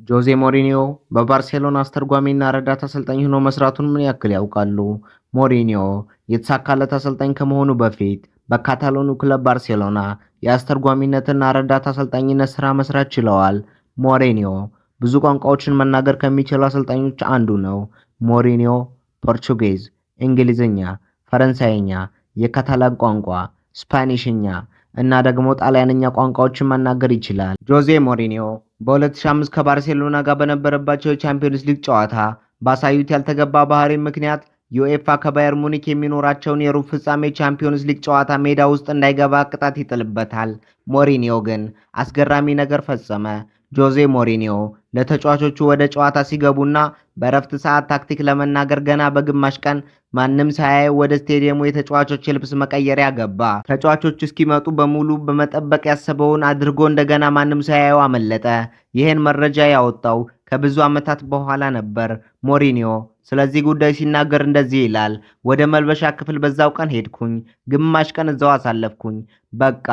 ጆዜ ሞሪኒዮ በባርሴሎና አስተርጓሚና ረዳት አሰልጣኝ ሆኖ መስራቱን ምን ያክል ያውቃሉ? ሞሪኒዮ የተሳካለት አሰልጣኝ ከመሆኑ በፊት በካታሎኑ ክለብ ባርሴሎና የአስተርጓሚነትና ረዳት አሰልጣኝነት ስራ መስራት ችለዋል። ሞሪኒዮ ብዙ ቋንቋዎችን መናገር ከሚችሉ አሰልጣኞች አንዱ ነው። ሞሪኒዮ ፖርቹጌዝ፣ እንግሊዝኛ፣ ፈረንሳይኛ፣ የካታላን ቋንቋ፣ ስፓኒሽኛ እና ደግሞ ጣሊያንኛ ቋንቋዎችን መናገር ይችላል። ጆዜ ሞሪኒዮ በ2005 ከባርሴሎና ጋር በነበረባቸው የቻምፒዮንስ ሊግ ጨዋታ ባሳዩት ያልተገባ ባህሪ ምክንያት ዩኤፋ ከባየር ሙኒክ የሚኖራቸውን የሩብ ፍጻሜ ቻምፒዮንስ ሊግ ጨዋታ ሜዳ ውስጥ እንዳይገባ ቅጣት ይጥልበታል። ሞሪኒዮ ግን አስገራሚ ነገር ፈጸመ። ጆዜ ሞሪኒዮ ለተጫዋቾቹ ወደ ጨዋታ ሲገቡና በረፍት ሰዓት ታክቲክ ለመናገር ገና በግማሽ ቀን ማንም ሳያየው ወደ ስቴዲየሙ የተጫዋቾች የልብስ መቀየሪያ ገባ። ተጫዋቾች እስኪመጡ በሙሉ በመጠበቅ ያሰበውን አድርጎ እንደገና ማንም ሳያየው አመለጠ። ይህን መረጃ ያወጣው ከብዙ ዓመታት በኋላ ነበር። ሞሪኒዮ ስለዚህ ጉዳይ ሲናገር እንደዚህ ይላል። ወደ መልበሻ ክፍል በዛው ቀን ሄድኩኝ። ግማሽ ቀን እዛው አሳለፍኩኝ። በቃ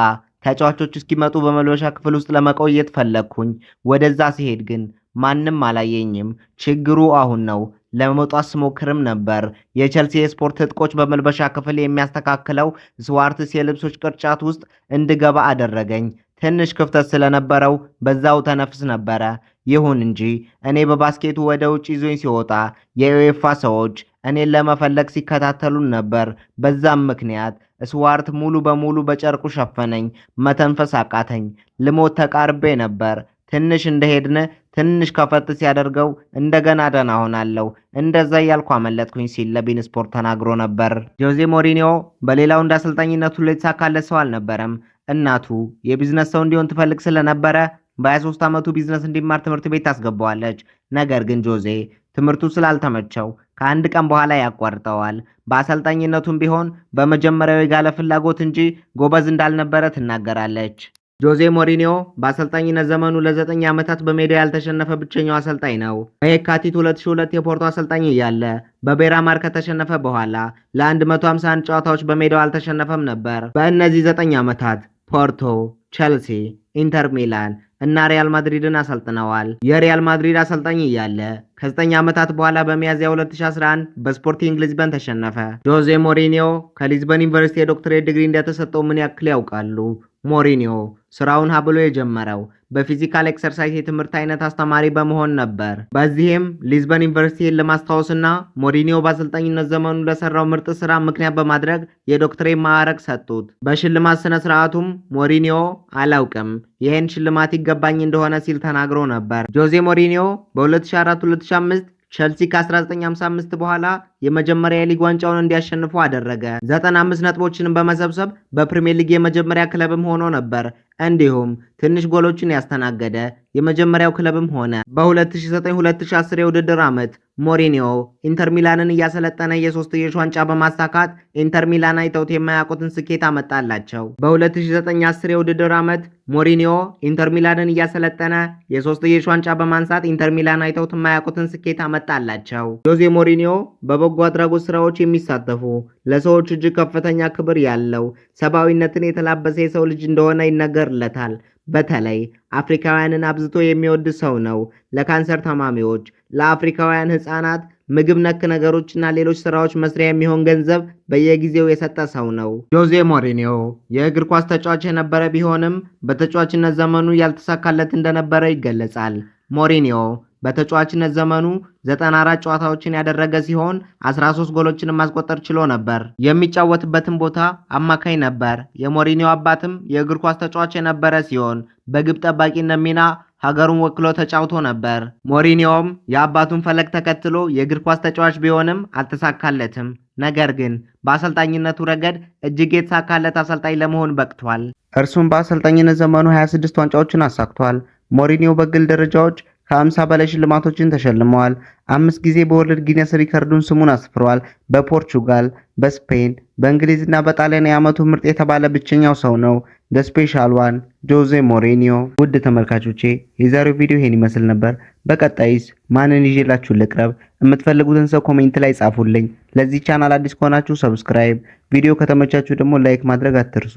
ተጫዋቾች እስኪመጡ በመልበሻ ክፍል ውስጥ ለመቆየት ፈለግኩኝ። ወደዛ ሲሄድ ግን ማንም አላየኝም። ችግሩ አሁን ነው። ለመውጣት ስሞክርም ነበር። የቼልሲ የስፖርት ትጥቆች በመልበሻ ክፍል የሚያስተካክለው ስዋርትስ የልብሶች ቅርጫት ውስጥ እንድገባ አደረገኝ። ትንሽ ክፍተት ስለነበረው በዛው ተነፍስ ነበረ። ይሁን እንጂ እኔ በባስኬቱ ወደ ውጭ ይዞኝ ሲወጣ የዩኤፋ ሰዎች እኔን ለመፈለግ ሲከታተሉን ነበር። በዛም ምክንያት ስዋርት ሙሉ በሙሉ በጨርቁ ሸፈነኝ። መተንፈስ አቃተኝ። ልሞት ተቃርቤ ነበር። ትንሽ እንደሄድን ትንሽ ከፈት ሲያደርገው እንደገና ደህና ሆናለሁ። እንደዛ እያልኩ አመለጥኩኝ ሲል ለቢን ስፖርት ተናግሮ ነበር። ጆዜ ሞሪኒዮ በሌላው እንደ አሰልጣኝነቱ ላይ የተሳካለት ሰው አልነበረም። እናቱ የቢዝነስ ሰው እንዲሆን ትፈልግ ስለነበረ በ23 ዓመቱ ቢዝነስ እንዲማር ትምህርት ቤት ታስገባዋለች። ነገር ግን ጆዜ ትምህርቱ ስላልተመቸው ከአንድ ቀን በኋላ ያቋርጠዋል። በአሰልጣኝነቱም ቢሆን በመጀመሪያው የጋለ ፍላጎት እንጂ ጎበዝ እንዳልነበረ ትናገራለች። ጆዜ ሞሪኒዮ በአሰልጣኝነት ዘመኑ ለ9 ዓመታት በሜዳ ያልተሸነፈ ብቸኛው አሰልጣኝ ነው። በየካቲት 2002 የፖርቶ አሰልጣኝ እያለ በቤራማር ከተሸነፈ በኋላ ለ151 ጨዋታዎች በሜዳው አልተሸነፈም ነበር። በእነዚህ 9 ዓመታት ፖርቶ፣ ቼልሲ፣ ኢንተር ሚላን እና ሪያል ማድሪድን አሰልጥነዋል። የሪያል ማድሪድ አሰልጣኝ እያለ ከ9 ዓመታት በኋላ በሚያዝያ 2011 በስፖርቲንግ ሊዝበን ተሸነፈ። ጆዜ ሞሪኒዮ ከሊዝበን ዩኒቨርሲቲ የዶክትሬት ዲግሪ እንደተሰጠው ምን ያክል ያውቃሉ? ሞሪኒዮ ስራውን ሀብሎ የጀመረው በፊዚካል ኤክሰርሳይዝ የትምህርት አይነት አስተማሪ በመሆን ነበር። በዚህም ሊዝበን ዩኒቨርሲቲን ለማስታወስና ሞሪኒዮ በአሰልጣኝነት ዘመኑ ለሰራው ምርጥ ስራ ምክንያት በማድረግ የዶክትሬት ማዕረግ ሰጡት። በሽልማት ስነ ስርዓቱም ሞሪኒዮ አላውቅም፣ ይህን ሽልማት ይገባኝ እንደሆነ ሲል ተናግሮ ነበር። ጆዜ ሞሪኒዮ በ2004-2005 ቼልሲ ከ1955 በኋላ የመጀመሪያ የሊግ ዋንጫውን እንዲያሸንፉ አደረገ። 95 ነጥቦችን በመሰብሰብ በፕሪሚየር ሊግ የመጀመሪያ ክለብም ሆኖ ነበር። እንዲሁም ትንሽ ጎሎችን ያስተናገደ የመጀመሪያው ክለብም ሆነ። በ2009-2010 የውድድር ዓመት ሞሪኒዮ ኢንተር ሚላንን እያሰለጠነ የሶስትዮሽ ዋንጫ በማሳካት ኢንተር ሚላን አይተውት የማያውቁትን ስኬት አመጣላቸው። በ2009-10 የውድድር ዓመት ሞሪኒዮ ኢንተር ሚላንን እያሰለጠነ የሶስትዮሽ ዋንጫ በማንሳት ኢንተር ሚላን አይተውት የማያውቁትን ስኬት አመጣላቸው። ጆዜ ሞሪኒዮ በበጎ አድራጎት ስራዎች የሚሳተፉ ለሰዎች እጅግ ከፍተኛ ክብር ያለው ሰብአዊነትን የተላበሰ የሰው ልጅ እንደሆነ ይነገርለታል። በተለይ አፍሪካውያንን አብዝቶ የሚወድ ሰው ነው። ለካንሰር ታማሚዎች፣ ለአፍሪካውያን ህፃናት ምግብ ነክ ነገሮችና ሌሎች ስራዎች መስሪያ የሚሆን ገንዘብ በየጊዜው የሰጠ ሰው ነው። ጆዜ ሞሪኒዮ የእግር ኳስ ተጫዋች የነበረ ቢሆንም በተጫዋችነት ዘመኑ ያልተሳካለት እንደነበረ ይገለጻል። ሞሪኒዮ በተጫዋችነት ዘመኑ 94 ጨዋታዎችን ያደረገ ሲሆን 13 ጎሎችን ማስቆጠር ችሎ ነበር። የሚጫወትበትም ቦታ አማካይ ነበር። የሞሪኒዮ አባትም የእግር ኳስ ተጫዋች የነበረ ሲሆን በግብ ጠባቂነት ሚና ሀገሩን ወክሎ ተጫውቶ ነበር። ሞሪኒዮም የአባቱን ፈለግ ተከትሎ የእግር ኳስ ተጫዋች ቢሆንም አልተሳካለትም። ነገር ግን በአሰልጣኝነቱ ረገድ እጅግ የተሳካለት አሰልጣኝ ለመሆን በቅቷል። እርሱም በአሰልጣኝነት ዘመኑ 26 ዋንጫዎችን አሳክቷል። ሞሪኒዮ በግል ደረጃዎች ከ50 በላይ ሽልማቶችን ተሸልመዋል። 5 ጊዜ በወርልድ ጊነስ ሪከርዱን ስሙን አስፍሯል። በፖርቹጋል፣ በስፔን፣ በእንግሊዝና በጣሊያን የዓመቱ ምርጥ የተባለ ብቸኛው ሰው ነው። ደ ስፔሻል ዋን ጆዜ ሞሪኒዮ። ውድ ተመልካቾቼ የዛሬው ቪዲዮ ይሄን ይመስል ነበር። በቀጣይስ ማንን ይዤላችሁ ልቅረብ? የምትፈልጉትን ሰው ኮሜንት ላይ ጻፉልኝ። ለዚህ ቻናል አዲስ ከሆናችሁ ሰብስክራይብ፣ ቪዲዮ ከተመቻችሁ ደግሞ ላይክ ማድረግ አትርሱ።